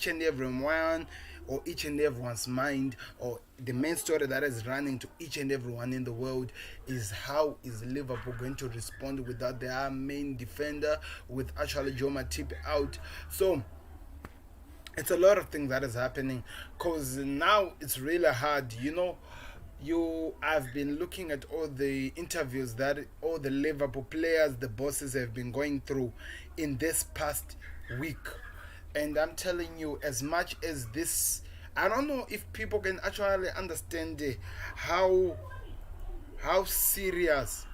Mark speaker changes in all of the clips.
Speaker 1: each and everyone or each and everyone's mind, or the main story that is running to each and everyone in the world is how is Liverpool going to respond without their main defender, with actually Joe Matip out. So it's a lot of things that is happening because now it's really hard, you I've been looking at all the interviews that all the Liverpool players, the bosses have been going through in this past week. And I'm telling you, as much as this, I don't know if people can actually understand how how serious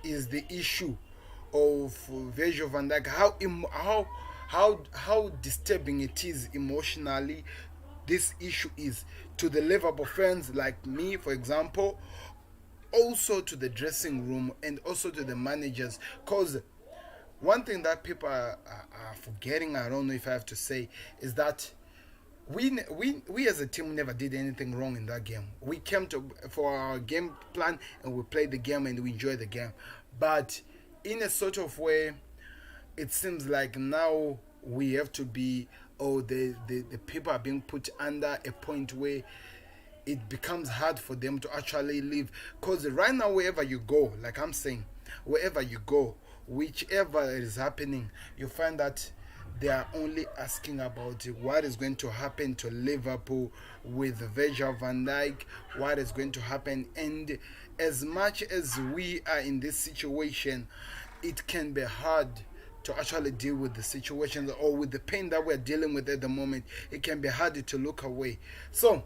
Speaker 1: is the issue of Virgil van Dijk, how disturbing it is emotionally. This issue is to the Liverpool fans like me, for example, also to the dressing room and also to the managers. Because one thing that people are forgetting, I don't know if I have to say, is that we as a team never did anything wrong in that game. We came to for our game plan and we played the game and we enjoyed the game. But in a sort of way, it seems like now we have to be, oh, the people are being put under a point where it becomes hard for them to actually live. Because right now, wherever you go, like I'm saying, wherever you go, whichever is happening, you find that they are only asking about what is going to happen to Liverpool with Virgil van Dijk, what is going to happen. And as much as we are in this situation, it can be hard to actually deal with the situation or with the pain that we're dealing with at the moment. It can be hard to look away. So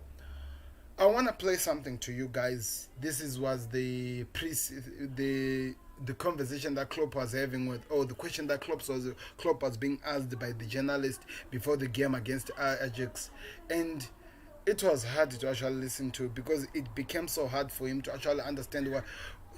Speaker 1: I want to play something to you guys. This is was the conversation that Klopp was having with, or the question that Klopp was being asked by the journalist before the game against Ajax, and it was hard to actually listen to because it became so hard for him to actually understand what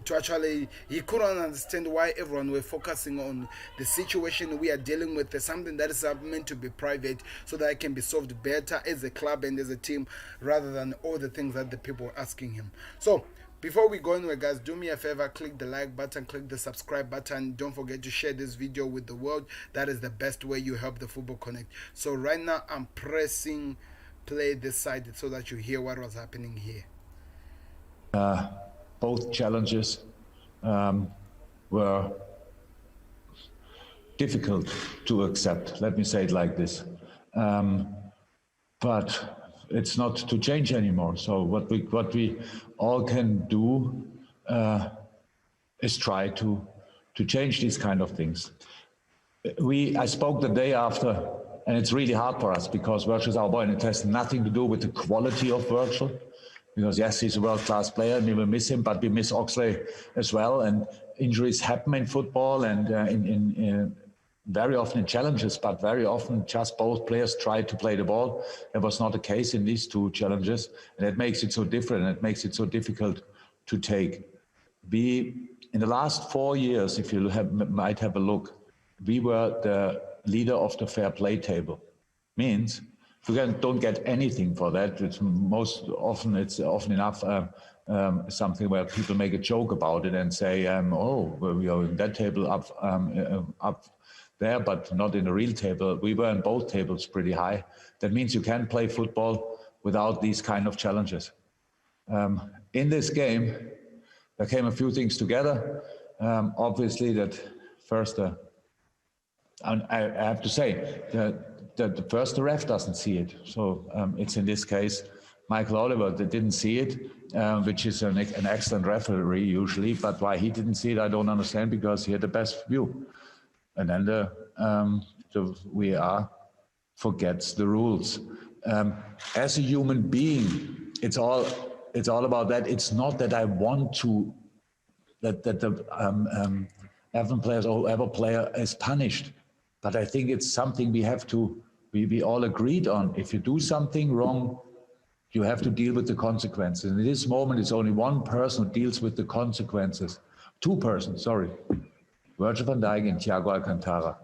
Speaker 1: to actually he couldn't understand why everyone were focusing on the situation we are dealing with. There's something that is meant to be private so that it can be solved better as a club and as a team rather than all the things that the people were asking him. So before we go anywhere, guys, do me a favor, click the like button, click the subscribe button. Don't forget to share this video with the world. That is the best way you help the Football Connect. So right now I'm pressing play this side so that you hear what was happening here.
Speaker 2: Both challenges were difficult to accept. Let me say it like this. But it's not to change anymore. So what we all can do is try to change these kind of things. I spoke the day after, and it's really hard for us because Virgil is our boy, and it has nothing to do with the quality of Virgil. Because yes, he's a world-class player and we will miss him, but we miss Oxley as well. And injuries happen in football and in very often in challenges, but very often just both players try to play the ball. That was not the case in these two challenges. And it makes it so different and it makes it so difficult to take. In the last 4 years, if you might have a look, we were the leader of the fair play table. Means if you don't get anything for that, it's often enough something where people make a joke about it and say, oh, well, we are in that table up there, but not in the real table. We were in both tables pretty high. That means you can play football without these kind of challenges. In this game, there came a few things together. Obviously, that first, and I have to say that the first the ref doesn't see it. So it's in this case Michael Oliver that didn't see it, which is an excellent referee usually. But why he didn't see it, I don't understand, because he had the best view. And then the VAR forgets the rules. As a human being, it's all about that. It's not that I want to that the Everton players or ever player is punished, but I think it's something we have to. We all agreed on. If you do something wrong, you have to deal with the consequences. And in this moment, it's only one person who deals with the consequences. Two persons, sorry. Virgil van Dijk and Thiago Alcantara.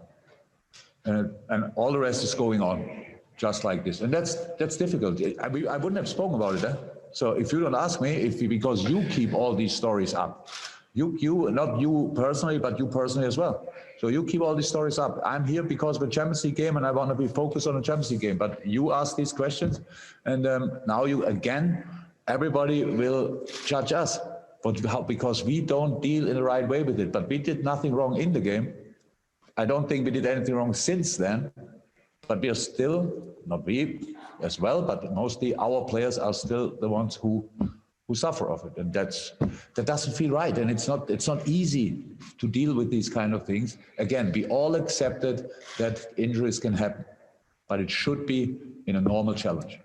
Speaker 2: And all the rest is going on, just like this. And that's difficult. I wouldn't have spoken about it. So if you don't ask me, because you keep all these stories up, you not you personally, but you personally as well. So you keep all these stories up. I'm here because of the Champions League game, and I want to be focused on the Champions League game. But you ask these questions, and now everybody will judge us, because we don't deal in the right way with it. But we did nothing wrong in the game. I don't think we did anything wrong since then. But we are still, not we as well, but mostly our players are still the ones who suffer of it, and that doesn't feel right, and it's not easy to deal with these kind of things. Again, we all accepted that injuries can happen, but it should be in a normal challenge.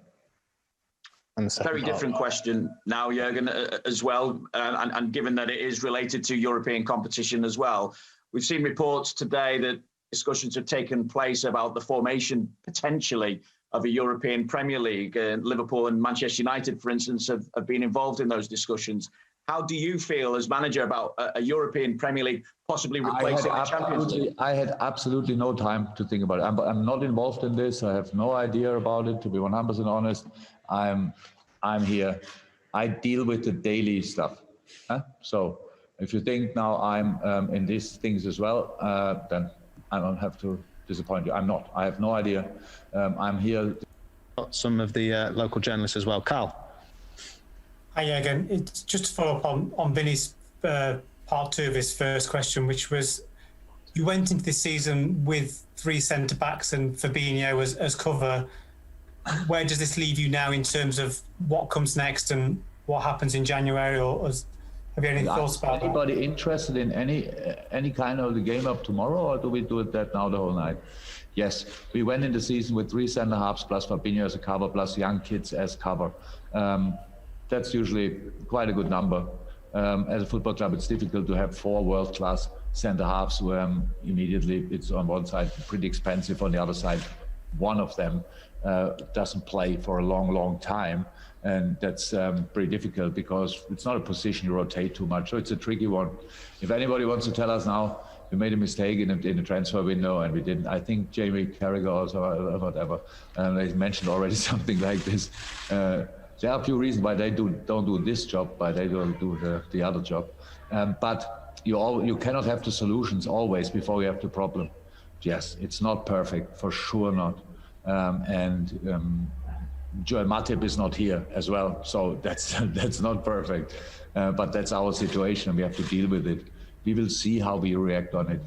Speaker 3: Very different question now, Jurgen, as well, and given that it is related to European competition as well, we've seen reports today that discussions have taken place about the formation potentially of a European Premier League. Liverpool and Manchester United, for instance, have been involved in those discussions. How do you feel as manager about a European Premier League possibly replacing the Champions League?
Speaker 2: I had absolutely no time to think about it. I'm not involved in this. I have no idea about it, to be 100% honest. I'm here. I deal with the daily stuff. So if you think now I'm in these things as well, then I don't have to disappoint you. I'm not. I have no idea. I'm here.
Speaker 4: Some of the local journalists as well. Carl.
Speaker 5: Hi, again. It's just to follow up on Vinny's part two of his first question, which was, you went into this season with 3 centre-backs and Fabinho as cover. Where does this leave you now in terms of what comes next and what happens in January? Have you any thoughts about that?
Speaker 2: Anybody interested in any kind of the game up tomorrow, or do we do that now the whole night? Yes, we went in the season with 3 centre halves plus Fabinho as a cover plus young kids as cover. That's usually quite a good number. As a football club, it's difficult to have 4 world-class centre halves where immediately it's on one side pretty expensive, on the other side one of them doesn't play for a long time. And that's pretty difficult because it's not a position you rotate too much. So it's a tricky one. If anybody wants to tell us now, we made a mistake in the transfer window and we didn't. I think Jamie Carragher also, whatever, they mentioned already something like this. There are a few reasons why they don't do this job, why they don't do the other job. But you cannot have the solutions always before you have the problem. Yes, it's not perfect, for sure not. Joel Matip is not here as well, so that's not perfect. But that's our situation. We have to deal with it. We will see how we react on it.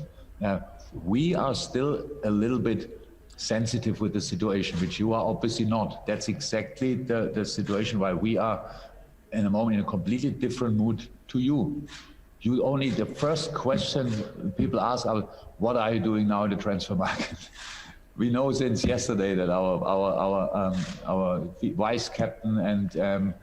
Speaker 2: We are still a little bit sensitive with the situation, which you are obviously not. That's exactly the situation why we are in a moment in a completely different mood to you. The first question people ask are, what are you doing now in the transfer market? We know since yesterday that our vice captain and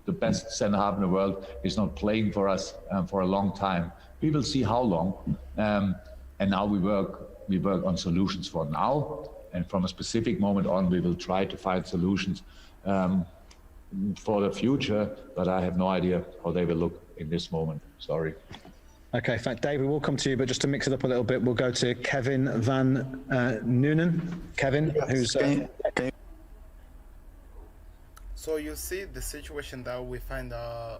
Speaker 2: the best centre half in the world is not playing for us for a long time. We will see how long. And now we work on solutions for now, and from a specific moment on, we will try to find solutions for the future. But I have no idea how they will look in this moment. Sorry.
Speaker 4: Okay, David, we'll come to you, but just to mix it up a little bit, we'll go to Kevin van Noonen. Kevin, who's...
Speaker 1: So you see the situation that we find the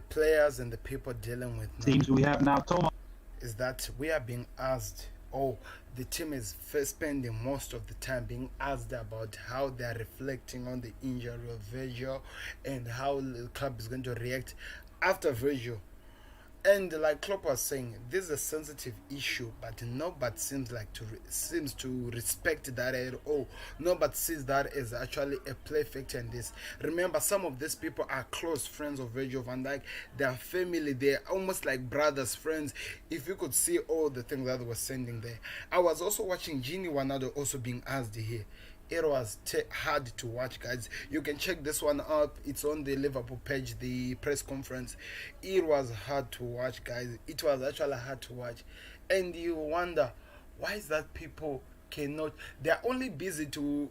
Speaker 1: players and the people dealing with now,
Speaker 6: teams we have now, Thomas,
Speaker 1: is that we are being asked, the team is spending most of the time being asked about how they are reflecting on the injury of Virgil and how the club is going to react after Virgil. And like Klopp was saying, this is a sensitive issue, but nobody seems to respect that at all. Nobody sees that as actually a play factor in this. Remember, some of these people are close friends of Virgil van Dijk. Their family, they're almost like brothers, friends. If you could see all the things that they were sending there. I was also watching Gini Wijnaldum also being asked here. It was hard to watch, guys. You can check this one up. It's on the Liverpool page, the press conference. It was hard to watch, guys. It was actually hard to watch. And you wonder, why is that people cannot... They're only busy to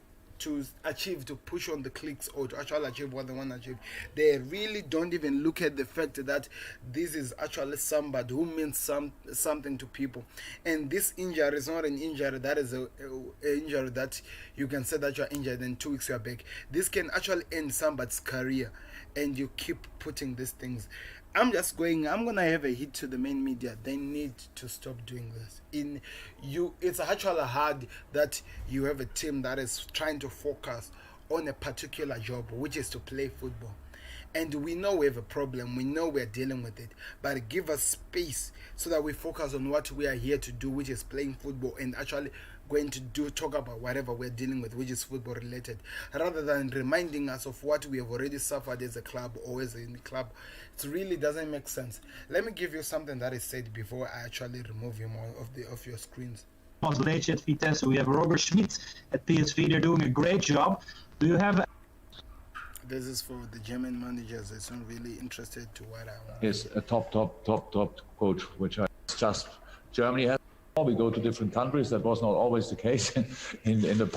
Speaker 1: achieve, to push on the clicks or to actually achieve what they want to achieve. They really don't even look at the fact that this is actually somebody who means something to people. And this injury is not an injury that is a injury that you can say that you're injured and 2 weeks you're back. This can actually end somebody's career, and you keep putting these things. I'm gonna have a hit to the main media. They need to stop doing this. It's actually hard that you have a team that is trying to focus on a particular job, which is to play football. And we know we have a problem, we know we're dealing with it, but give us space so that we focus on what we are here to do, which is playing football, and actually going to talk about whatever we're dealing with, which is football related, rather than reminding us of what we have already suffered as a club or as a club. It really doesn't make sense. Let me give you something that is said before I actually remove him off your screens.
Speaker 6: Leitch at Vitesse. We have Robert Schmidt at PSV. They're doing a great job. Do you have?
Speaker 1: This is for the German managers. It's not really interested to what I want.
Speaker 2: Yes, a top coach, which I just Germany has. We go to different countries. That was not always the case in the.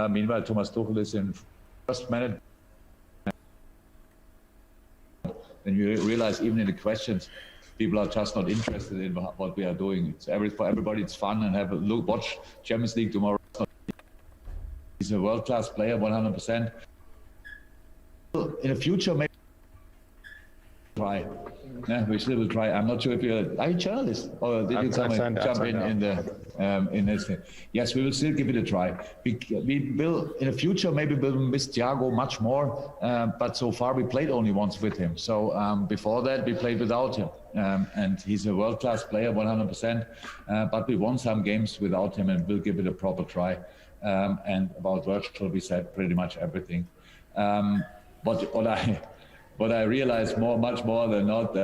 Speaker 2: Meanwhile, Thomas Tuchel is in first minute. Then you realize even in the questions, people are just not interested in what we are doing. For everybody, it's fun and have a look. Watch Champions League tomorrow. He's a world-class player, 100%. In the future, maybe try. Yeah, we still will try. I'm not sure if are you journalist or did you jump in this thing? Yes, we will still give it a try. We will in the future maybe we'll miss Thiago much more, but so far we played only once with him. So before that we played without him, and he's a world-class player, 100%. But we won some games without him, and we'll give it a proper try. And about Virgil, we said pretty much everything. What I realize much more than not,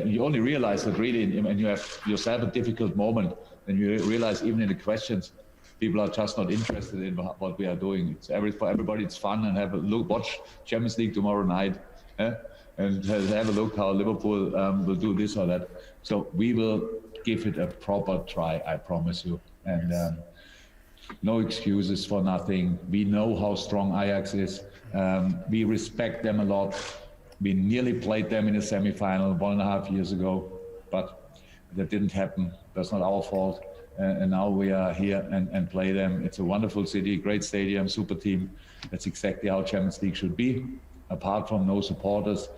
Speaker 2: you only realize that really when you have yourself a difficult moment, then you realize even in the questions, people are just not interested in what we are doing. For everybody, it's fun and have a look. Watch Champions League tomorrow night, and have a look how Liverpool will do this or that. So we will give it a proper try, I promise you. And no excuses for nothing. We know how strong Ajax is. We respect them a lot. We nearly played them in a semi-final 1.5 years ago, but that didn't happen. That's not our fault. And now we are here and play them. It's a wonderful city, great stadium, super team. That's exactly how Champions League should be. Apart from no supporters,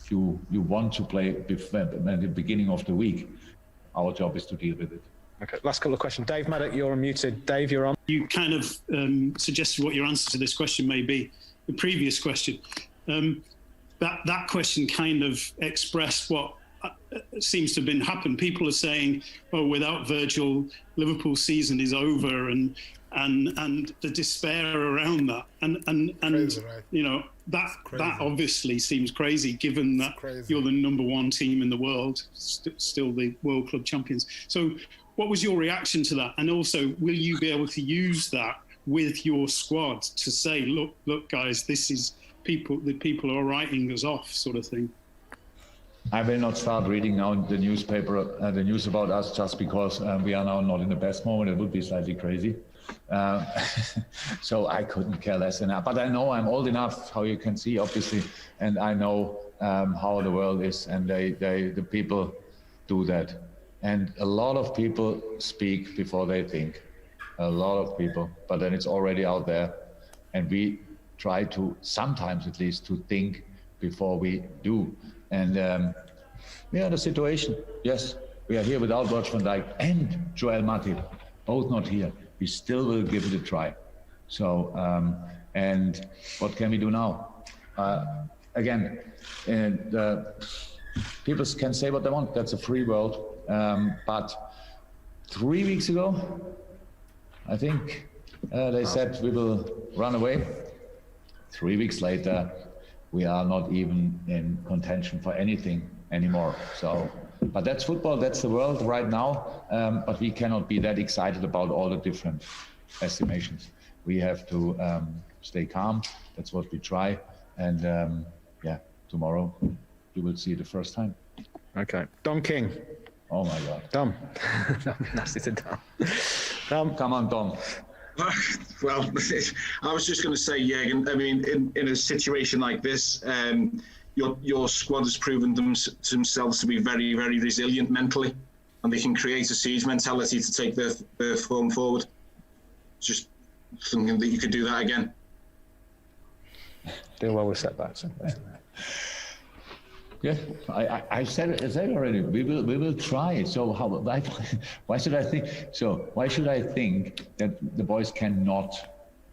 Speaker 2: you want to play at the beginning of the week. Our job is to deal with it.
Speaker 4: Okay, last couple of questions. Dave Maddock, you're unmuted. Dave, you're on.
Speaker 7: You kind of suggested what your answer to this question may be. The previous question, that question kind of expressed what seems to have been happened. People are saying, "Oh, without Virgil, Liverpool's season is over," and the despair around that, and
Speaker 1: crazy, right?
Speaker 7: You know that obviously seems crazy, given that you're the number one team in the world, still the World Club champions. So, what was your reaction to that? And also, will you be able to use that with your squad to say, look, guys, this is the people are writing us off, sort of thing?
Speaker 2: I will not start reading now the newspaper, the news about us, just because we are now not in the best moment. It would be slightly crazy. So I couldn't care less than that. But I know I'm old enough, how you can see, obviously, and I know how the world is, and the people do that. And a lot of people speak before they think. A lot of people, but then it's already out there, and we try to sometimes at least to think before we do. And we are in a situation. Yes, we are here without Virgil van Dijk and Joel Matip, both not here. We still will give it a try. So and what can we do now? Again, people can say what they want. That's a free world. But 3 weeks ago, I think they said we will run away. 3 weeks later, we are not even in contention for anything anymore. So, but that's football, that's the world right now. But we cannot be that excited about all the different estimations. We have to stay calm. That's what we try. And tomorrow you will see it the first time.
Speaker 4: Okay. Dom King.
Speaker 2: Oh my God.
Speaker 4: Dom. Nasty to Dom.
Speaker 2: Come on, Dom.
Speaker 3: Well, I was just going to say, Jürgen, I mean, in a situation like this, your squad has proven themselves to be very, very resilient mentally, and they can create a siege mentality to take their form forward. Just thinking that you could do that again.
Speaker 4: Do well with setbacks.
Speaker 2: Yeah, I said already. We will try. So why should I think? So why should I think that the boys cannot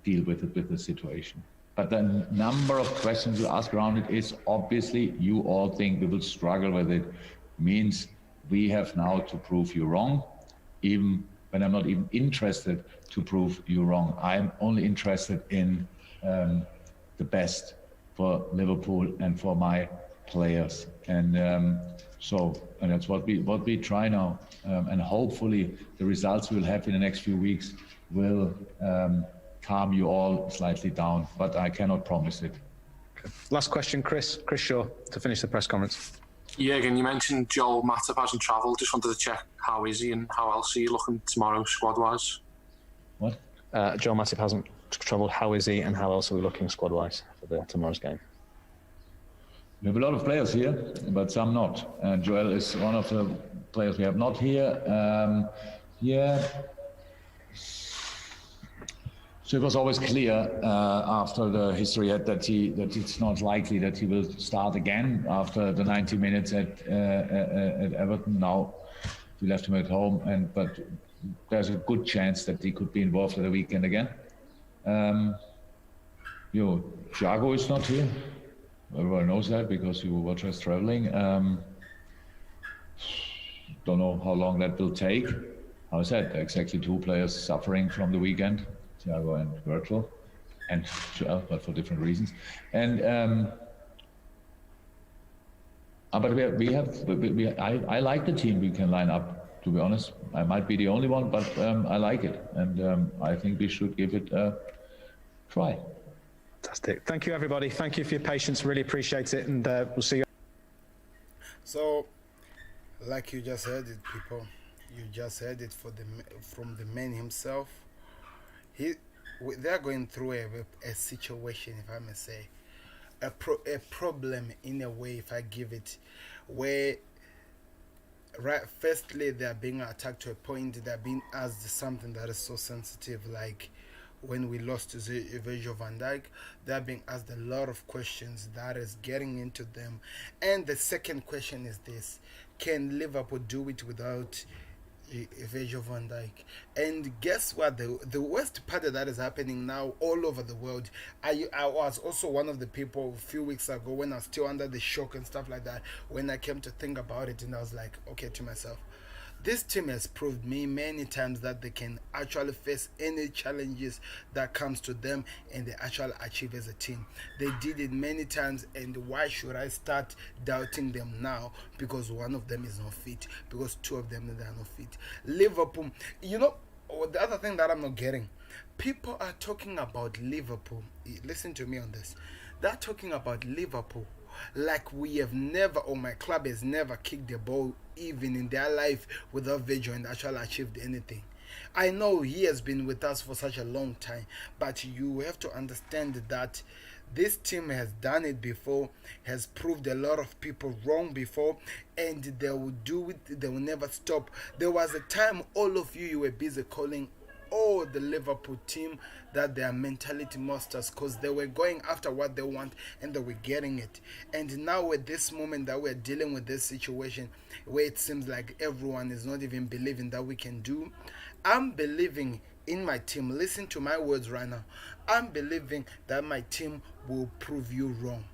Speaker 2: deal with the situation? But the number of questions you ask around it is obviously you all think we will struggle with it. Means we have now to prove you wrong, even when I'm not even interested to prove you wrong. I'm only interested in the best for Liverpool and for my players, and that's what we try now, and hopefully the results we'll have in the next few weeks will calm you all slightly down, but I cannot promise it.
Speaker 4: Okay. Last question, Chris Shaw, to finish the press conference.
Speaker 8: Jürgen, you mentioned Joel Matip hasn't travelled. Just wanted to check how is he and how else are you looking tomorrow squad-wise?
Speaker 2: What?
Speaker 4: Joel Matip hasn't travelled. How is he and how else are we looking squad-wise for tomorrow's game?
Speaker 2: We have a lot of players here, but some not. Joel is one of the players we have not here. So it was always clear after the history that it's not likely that he will start again after the 90 minutes at Everton. Now we left him at home, but there's a good chance that he could be involved at the weekend again. Thiago is not here. Everyone knows that because you were just traveling. Don't know how long that will take. How I said, exactly two players suffering from the weekend, Thiago and Virgil, and Joel, but for different reasons. And but I like the team we can line up. To be honest, I might be the only one, but I like it, and I think we should give it a try.
Speaker 4: Fantastic. Thank you, everybody. Thank you for your patience. Really appreciate it, and we'll see you.
Speaker 1: So, like you just heard it, people. You just heard it from the man himself. They're going through a situation, if I may say, a problem in a way, if I give it, where firstly they're being attacked to a point, they're being asked something that is so sensitive, like when we lost to Virgil van Dijk, they're being asked a lot of questions that is getting into them. And the second question is this: can Liverpool do it without Virgil van Dijk? And guess what? The worst part of that is happening now all over the world. I was also one of the people a few weeks ago when I was still under the shock and stuff like that, when I came to think about it, and I was like, okay, to myself, this team has proved me many times that they can actually face any challenges that comes to them, and they actually achieve as a team. They did it many times, and why should I start doubting them now because one of them is not fit, because two of them they are not fit? Liverpool, the other thing that I'm not getting, people are talking about Liverpool. Listen to me on this. They're talking about Liverpool like we have never, or my club has never kicked the ball even in their life without Virgil and actually achieved anything. I know he has been with us for such a long time, but you have to understand that this team has done it before, has proved a lot of people wrong before, and they will do it. They will never stop. There was a time all of you were busy calling the Liverpool team that they are mentality monsters, because they were going after what they want and they were getting it. And now at this moment that we're dealing with this situation where it seems like everyone is not even believing that we can do, I'm believing in my team. Listen to my words right now. I'm believing that my team will prove you wrong.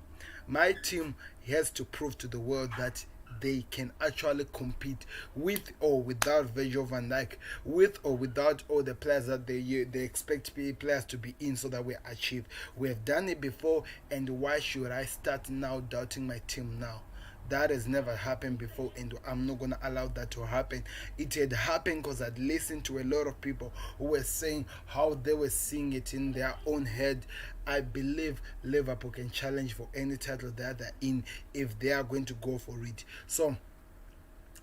Speaker 1: My team has to prove to the world that they can actually compete with or without Virgil van Dijk, with or without all the players that they expect players to be in, so that we achieve. We have done it before, and why should I start now doubting my team now? That has never happened before, and I'm not going to allow that to happen. It had happened because I'd listened to a lot of people who were saying how they were seeing it in their own head. I believe Liverpool can challenge for any title that they're in if they are going to go for it. So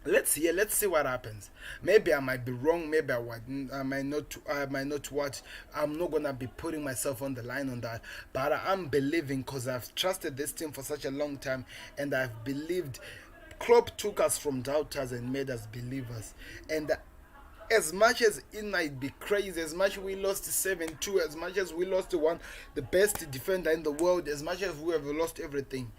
Speaker 1: let's see what happens. Maybe I might be wrong, maybe I might not what. I'm not gonna be putting myself on the line on that, but I'm believing, because I've trusted this team for such a long time, and I've believed. Klopp took us from doubters and made us believers, and as much as it might be crazy, as much as we lost 7-2, as much as we lost the best defender in the world, as much as we have lost everything,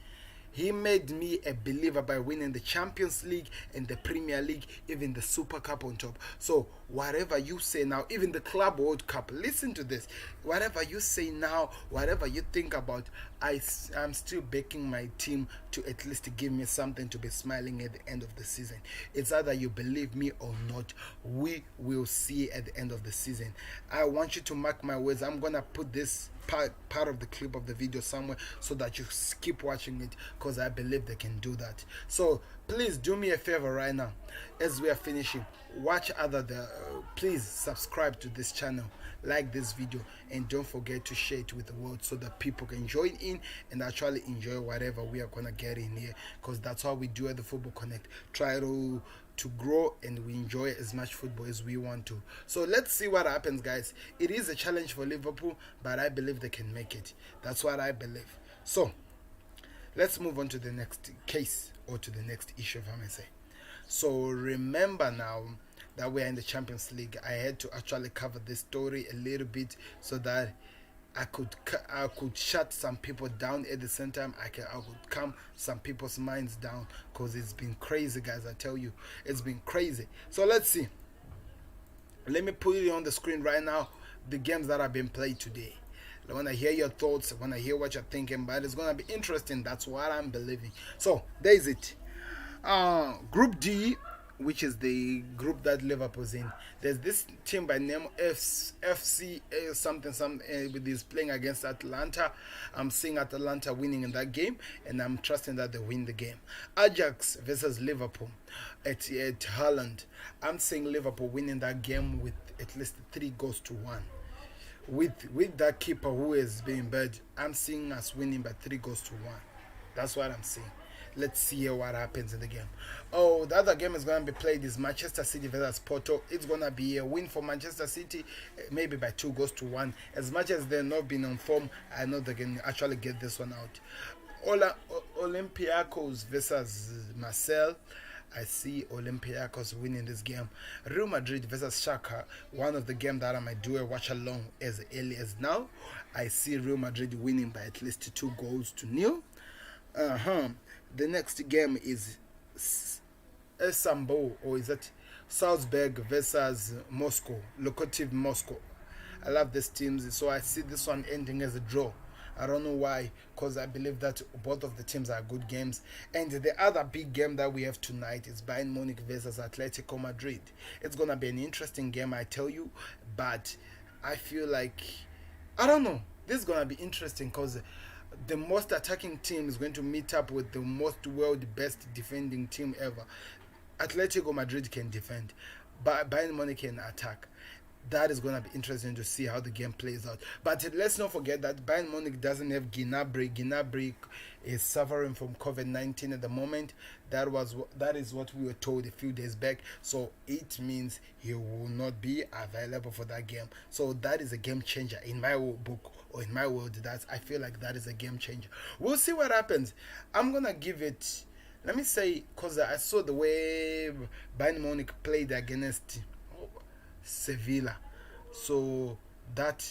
Speaker 1: He made me a believer by winning the Champions League and the Premier League, even the Super Cup on top. So whatever you say now, even the Club World Cup, listen to this. Whatever you say now, whatever you think about, I'm still backing my team to at least give me something to be smiling at the end of the season. It's either you believe me or not. We will see at the end of the season. I want you to mark my words. I'm gonna put this part of the clip of the video somewhere so that you keep watching it, because I believe they can do that. So please do me a favor right now as we are finishing. Watch please subscribe to this channel, like this video, and don't forget to share it with the world so that people can join in and actually enjoy whatever we are gonna get in here, because that's how we do at the Football Connect. Try to grow and we enjoy as much football as we want to. So let's see what happens, guys. It is a challenge for Liverpool, but I believe they can make it. That's what I believe. So let's move on to the next case, or to the next issue, if I may say. So remember now that we are in the Champions League, I had to actually cover this story a little bit so that I could shut some people down at the same time. I could calm some people's minds down, because it's been crazy, guys. I tell you, it's been crazy. So let's see. Let me put it on the screen right now, the games that have been played today. I want to hear your thoughts. I want to hear what you're thinking, but it's going to be interesting. That's what I'm believing. So there's it. Group D, which is the group that Liverpool's in. There's this team by name FC something with is playing against Atalanta. I'm seeing Atalanta winning in that game, and I'm trusting that they win the game. Ajax versus Liverpool at Haaland. I'm seeing Liverpool winning that game with at least 3-1. With that keeper who is being bad, I'm seeing us winning by 3-1. That's what I'm seeing. Let's see what happens in the game. Oh, the other game is going to be played is Manchester City versus Porto. It's going to be a win for Manchester City, maybe by 2-1. As much as they've not been on form, I know they can actually get this one out. Olympiacos versus Marseille. I see Olympiacos winning this game. Real Madrid versus Schalke, one of the games that I might do a watch along as early as now. I see Real Madrid winning by at least 2-0. The next game is Istanbul, or is it Salzburg versus Moscow, Lokomotiv Moscow. I love these teams, so I see this one ending as a draw. I don't know why, because I believe that both of the teams are good games. And the other big game that we have tonight is Bayern Munich versus Atletico Madrid. It's going to be an interesting game, I tell you, but I feel like, I don't know, this is going to be interesting, because the most attacking team is going to meet up with the most world best defending team ever. Atletico Madrid can defend, but Bayern Munich can attack. That is going to be interesting to see how the game plays out. But let's not forget that Bayern Munich doesn't have Gnabry. Gnabry is suffering from COVID-19 at the moment. That is what we were told a few days back. So it means he will not be available for that game. So that is a game changer in my book, or in my world. I feel like that is a game changer. We'll see what happens. I'm going to give it, let me say, because I saw the way Bayern Munich played against Sevilla, so that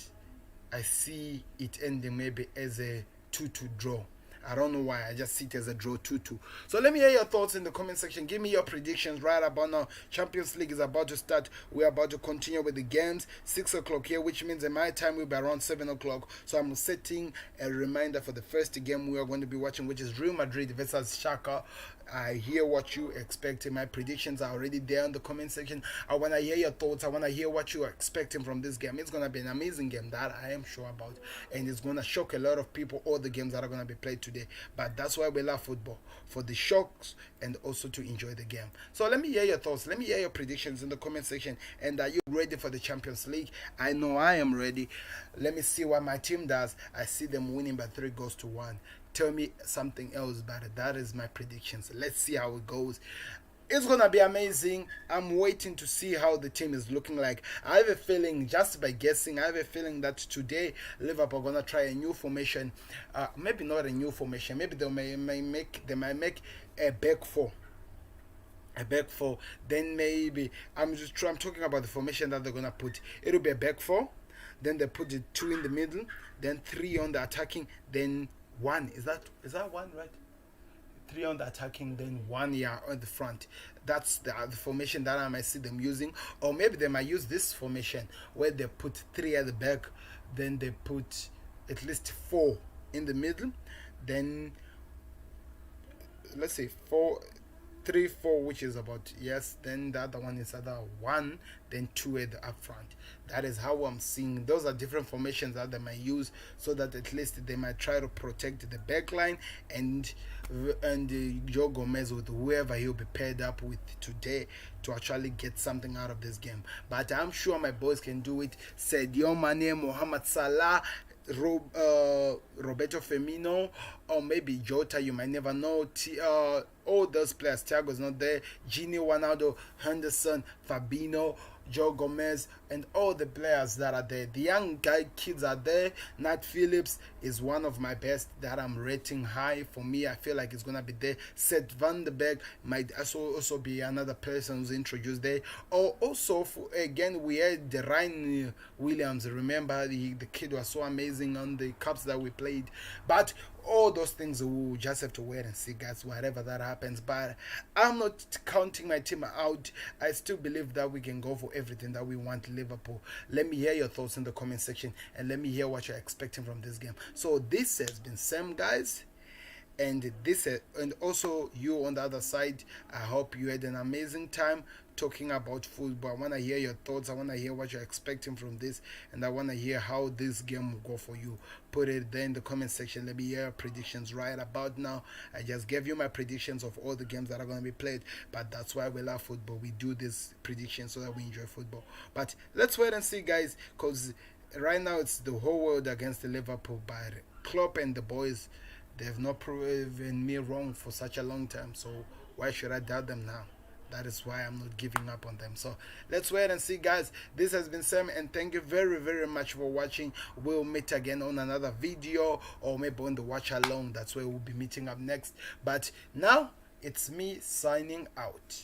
Speaker 1: I see it ending maybe as a 2-2 draw. I don't know why, I just see it as a draw 2-2. So let me hear your thoughts in the comment section. Give me your predictions right about now. Champions League is about to start. We're about to continue with the games. 6 o'clock here, which means in my time will be around 7 o'clock. So I'm setting a reminder for the first game we are going to be watching, which is Real Madrid versus Schalke. I hear what you expect. My predictions are already there in the comment section. I want to hear your thoughts. I want to hear what you are expecting from this game. It's going to be an amazing game, that I am sure about. And it's going to shock a lot of people, all the games that are going to be played today. But that's why we love football, for the shocks and also to enjoy the game. So let me hear your thoughts. Let me hear your predictions in the comment section. And are you ready for the Champions League? I know I am ready. Let me see what my team does. I see them winning by 3-1. Tell me something else about it. That is my predictions. Let's see how it goes. It's gonna be amazing. I'm waiting to see how the team is looking like. I have a feeling, just by guessing, I have a feeling that today Liverpool are gonna try a new formation. Maybe not a new formation. Maybe they might make a back four. Then maybe I'm talking about the formation that they're gonna put. It'll be a back four. Then they put the 2 in the middle. Then 3 on the attacking. Then 1. Is that 1, right? three on the attacking, then 1 year on the front. That's the formation that I might see them using. Or maybe they might use this formation where they put three at the back, then they put at least four in the middle, then let's say 4-3-4, which is about, yes, then the other one is other one, then two at the up front. That is how I'm seeing. Those are different formations that they might use, so that at least they might try to protect the back line and Joe Gomez with whoever he'll be paired up with today to actually get something out of this game. But I'm sure my boys can do it. Sadio Mane, Mohamed Salah, Roberto Firmino, or maybe Jota, you might never know. All those players, Thiago's not there, Gini, Ronaldo, Henderson, Fabinho, Joe Gomez, and all the players that are there. The young kids are there. Nat Phillips is one of my best that I'm rating high. For me, I feel like it's going to be there. Seth Van der Berg might also be another person who's introduced there. Or also, again, we had the Ryan Williams. Remember, the kid was so amazing on the cups that we played. But all those things we'll just have to wait and see, guys, whatever that happens. But I'm not counting my team out. I still believe that we can go for everything that we want Liverpool. Let me hear your thoughts in the comment section, and let me hear what you're expecting from this game. So this has been Sam, guys, and also you on the other side. I hope you had an amazing time talking about football. I want to hear your thoughts. I want to hear what you're expecting from this, and I want to hear how this game will go for you. Put it there in the comment section. Let me hear your predictions right about now. I just gave you my predictions of all the games that are going to be played, but that's why we love football. We do this prediction so that we enjoy football. But let's wait and see, guys, because right now it's the whole world against the Liverpool. But Klopp and the boys, they have not proven me wrong for such a long time, so why should I doubt them now? That is why I'm not giving up on them. So let's wait and see, guys. This has been Sam, and thank you very, very much for watching. We'll meet again on another video, or maybe on the watch along. That's where we'll be meeting up next. But now it's me signing out.